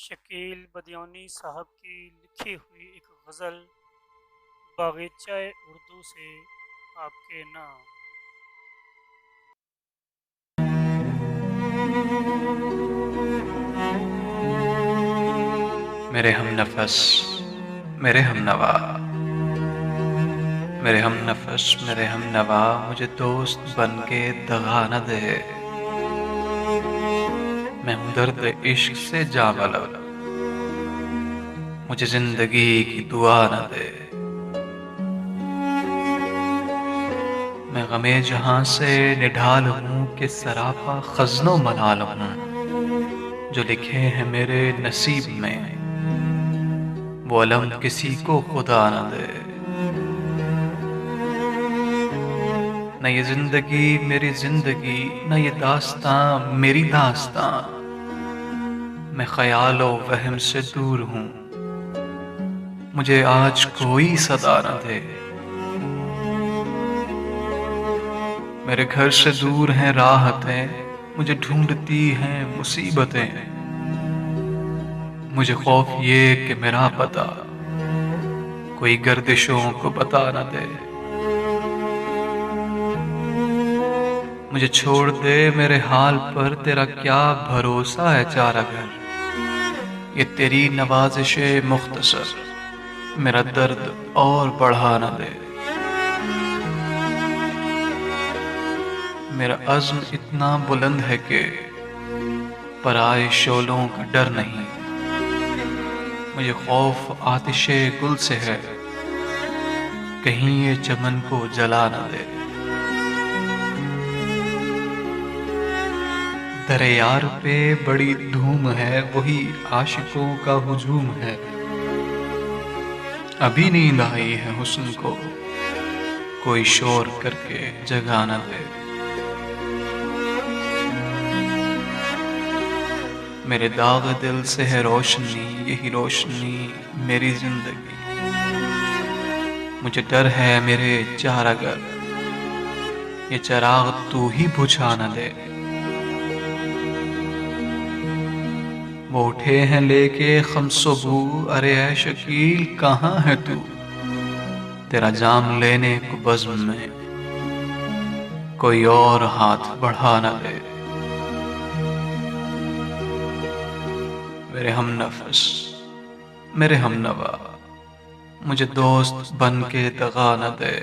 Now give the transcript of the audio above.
شکیل بدیونی صاحب کی لکھی ہوئی ایک غزل باغیچہ اردو سے آپ کے نام۔ میرے ہم نفس، میرے ہم نوا، میرے ہم نفس، میرے ہم نوا، مجھے دوست بن کے دغا نہ دے۔ میں ہوں درد عشق سے جاں بلب، مجھے زندگی کی دعا نہ دے۔ میں غم جہاں سے نڈھال ہوں کہ سراپا خزن و ملال ہوں، جو لکھے ہیں میرے نصیب میں وہ علم کسی کو خدا نہ دے۔ نہ یہ زندگی میری زندگی، نہ یہ داستاں میری داستاں، میں خیال و وہم سے دور ہوں، مجھے آج کوئی صدا نہ دے۔ میرے گھر سے دور ہیں راحتیں، مجھے ڈھونڈتی ہیں مصیبتیں، مجھے خوف یہ کہ میرا پتہ کوئی گردشوں کو بتا نہ دے۔ مجھے چھوڑ دے میرے حال پر، تیرا کیا بھروسہ ہے چارہ گھر، یہ تیری نوازش مختصر میرا درد اور بڑھا نہ دے۔ میرا عزم اتنا بلند ہے کہ پرائے شعلوں کا ڈر نہیں، مجھے خوف آتش گل سے ہے، کہیں یہ چمن کو جلا نہ دے۔ در یار پہ بڑی دھوم ہے، وہی عاشقوں کا ہجوم ہے، ابھی نیند آئی ہے حسن کو، کوئی شور کر کے جگا نہ دے۔ میرے داغ دل سے ہے روشنی، یہی روشنی میری زندگی، مجھے ڈر ہے میرے چارہ گر، یہ چراغ تو ہی بجھا نہ دے۔ وہ اٹھے ہیں لے کے خمس و بو، ارے اے شکیل کہاں ہے تو، تیرا جام لینے کو بزم میں کوئی اور ہاتھ بڑھا نہ دے۔ میرے ہم نفس، میرے ہم نوا، مجھے دوست بن کے دغا نہ دے۔